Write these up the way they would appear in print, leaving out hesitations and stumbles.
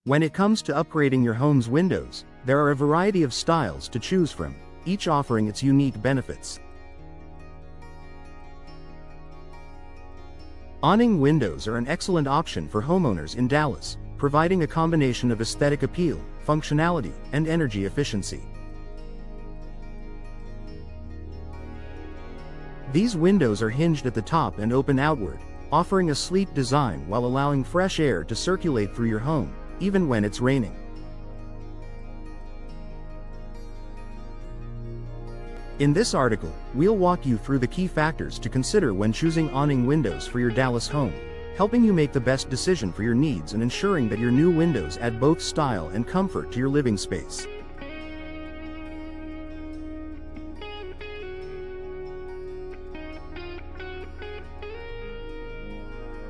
When it comes to upgrading your home's windows, there are a variety of styles to choose from, each offering its unique benefits. Awning windows are an excellent option for homeowners in Dallas, providing a combination of aesthetic appeal, functionality, and energy efficiency. These windows are hinged at the top and open outward, offering a sleek design while allowing fresh air to circulate through your home, even when it's raining. In this article, we'll walk you through the key factors to consider when choosing awning windows for your Dallas home, helping you make the best decision for your needs and ensuring that your new windows add both style and comfort to your living space.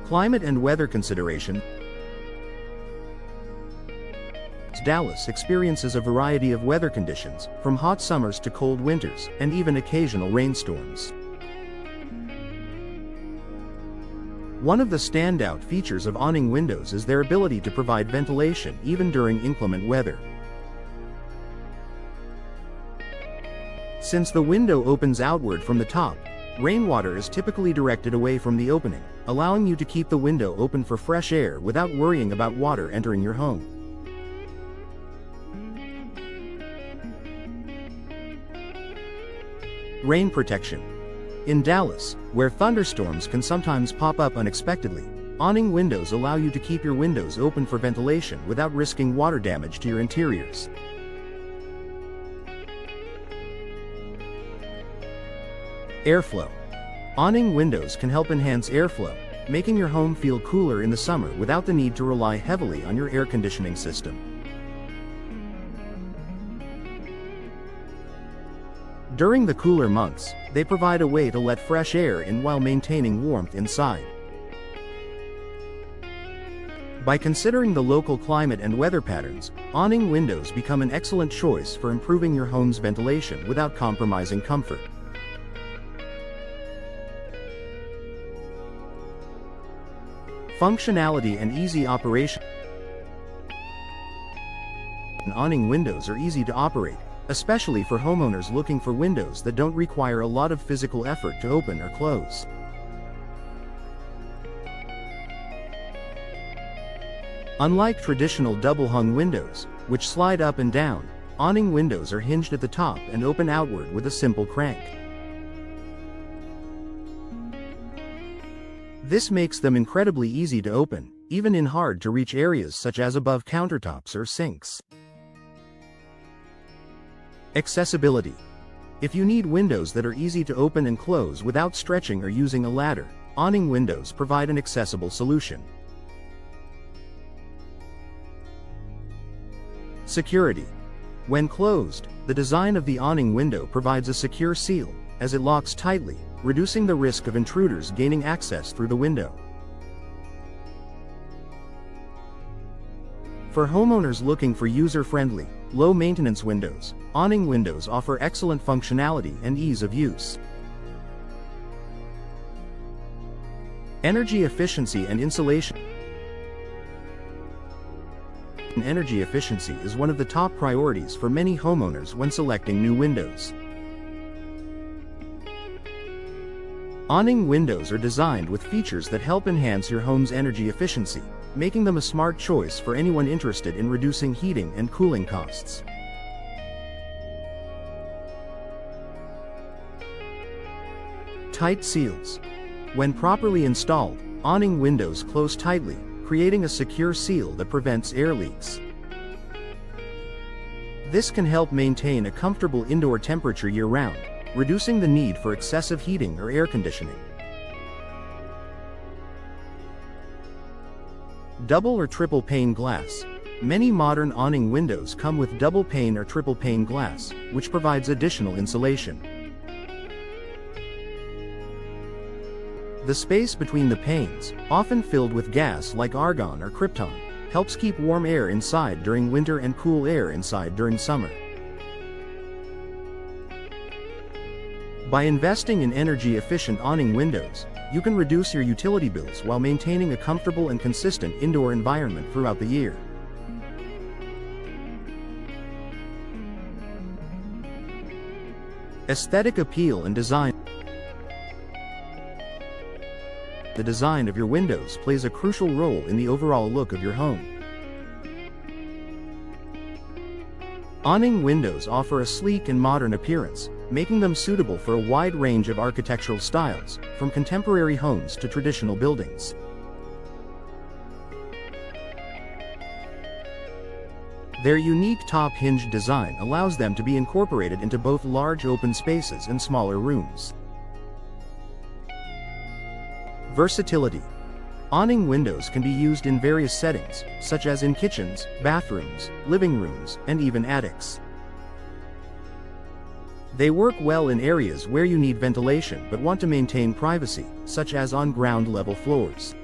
Climate and weather consideration. Dallas experiences a variety of weather conditions, from hot summers to cold winters, and even occasional rainstorms. One of the standout features of awning windows is their ability to provide ventilation even during inclement weather. Since the window opens outward from the top, rainwater is typically directed away from the opening, allowing you to keep the window open for fresh air without worrying about water entering your home. Rain protection. In Dallas, where thunderstorms can sometimes pop up unexpectedly, awning windows allow you to keep your windows open for ventilation without risking water damage to your interiors. Airflow. Awning windows can help enhance airflow, making your home feel cooler in the summer without the need to rely heavily on your air conditioning system. During the cooler months, they provide a way to let fresh air in while maintaining warmth inside. By considering the local climate and weather patterns, awning windows become an excellent choice for improving your home's ventilation without compromising comfort. Functionality and easy operation. Awning windows are easy to operate, especially for homeowners looking for windows that don't require a lot of physical effort to open or close. Unlike traditional double-hung windows, which slide up and down, awning windows are hinged at the top and open outward with a simple crank. This makes them incredibly easy to open, even in hard-to-reach areas such as above countertops or sinks. Accessibility. If you need windows that are easy to open and close without stretching or using a ladder, awning windows provide an accessible solution. Security. When closed, the design of the awning window provides a secure seal, as it locks tightly, reducing the risk of intruders gaining access through the window. For homeowners looking for user-friendly, low-maintenance windows, awning windows offer excellent functionality and ease of use. Energy efficiency and insulation. Energy efficiency is one of the top priorities for many homeowners when selecting new windows. Awning windows are designed with features that help enhance your home's energy efficiency, making them a smart choice for anyone interested in reducing heating and cooling costs. Tight seals. When properly installed, awning windows close tightly, creating a secure seal that prevents air leaks. This can help maintain a comfortable indoor temperature year-round, reducing the need for excessive heating or air conditioning. Double or triple pane glass. Many modern awning windows come with double pane or triple pane glass, which provides additional insulation. The space between the panes, often filled with gas like argon or krypton, helps keep warm air inside during winter and cool air inside during summer. By investing in energy-efficient awning windows, you can reduce your utility bills while maintaining a comfortable and consistent indoor environment throughout the year. Aesthetic appeal and design. The design of your windows plays a crucial role in the overall look of your home. Awning windows offer a sleek and modern appearance, making them suitable for a wide range of architectural styles, from contemporary homes to traditional buildings. Their unique top-hinged design allows them to be incorporated into both large open spaces and smaller rooms. Versatility. Awning windows can be used in various settings, such as in kitchens, bathrooms, living rooms, and even attics. They work well in areas where you need ventilation but want to maintain privacy, such as on ground-level floors.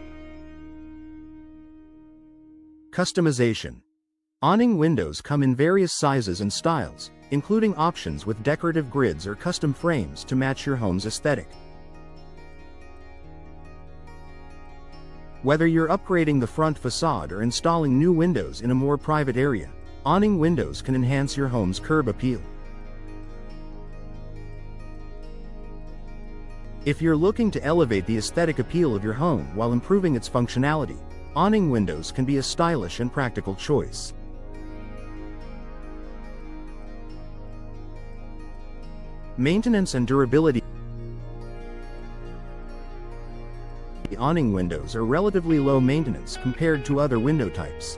Customization. Awning windows come in various sizes and styles, including options with decorative grids or custom frames to match your home's aesthetic. Whether you're upgrading the front facade or installing new windows in a more private area, awning windows can enhance your home's curb appeal. If you're looking to elevate the aesthetic appeal of your home while improving its functionality, awning windows can be a stylish and practical choice. Maintenance and durability. Awning windows are relatively low maintenance compared to other window types.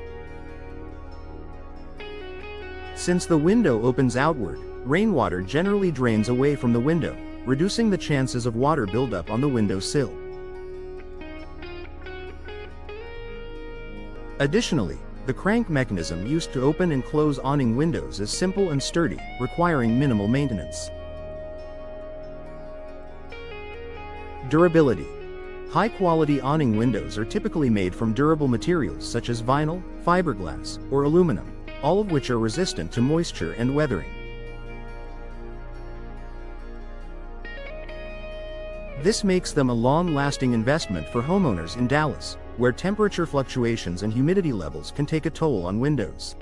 Since the window opens outward, rainwater generally drains away from the window, reducing the chances of water buildup on the window sill. Additionally, the crank mechanism used to open and close awning windows is simple and sturdy, requiring minimal maintenance. Durability. High-quality awning windows are typically made from durable materials such as vinyl, fiberglass, or aluminum, all of which are resistant to moisture and weathering. This makes them a long-lasting investment for homeowners in Dallas, where temperature fluctuations and humidity levels can take a toll on windows.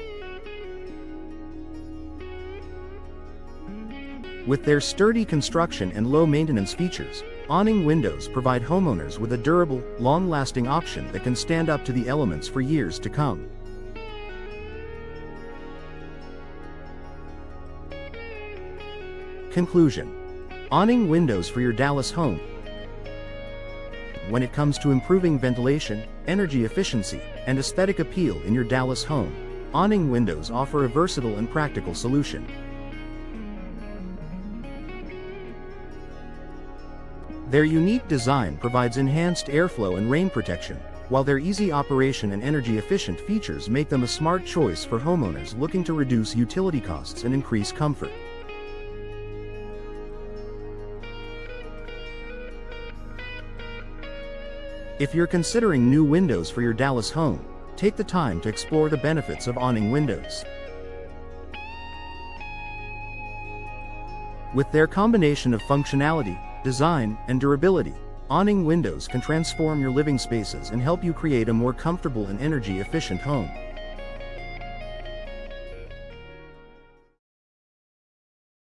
With their sturdy construction and low-maintenance features, awning windows provide homeowners with a durable, long-lasting option that can stand up to the elements for years to come. Conclusion. Awning windows for your Dallas home. When it comes to improving ventilation, energy efficiency, and aesthetic appeal in your Dallas home, awning windows offer a versatile and practical solution. Their unique design provides enhanced airflow and rain protection, while their easy operation and energy-efficient features make them a smart choice for homeowners looking to reduce utility costs and increase comfort. If you're considering new windows for your Dallas home, take the time to explore the benefits of awning windows. With their combination of functionality, design, and durability, awning windows can transform your living spaces and help you create a more comfortable and energy-efficient home.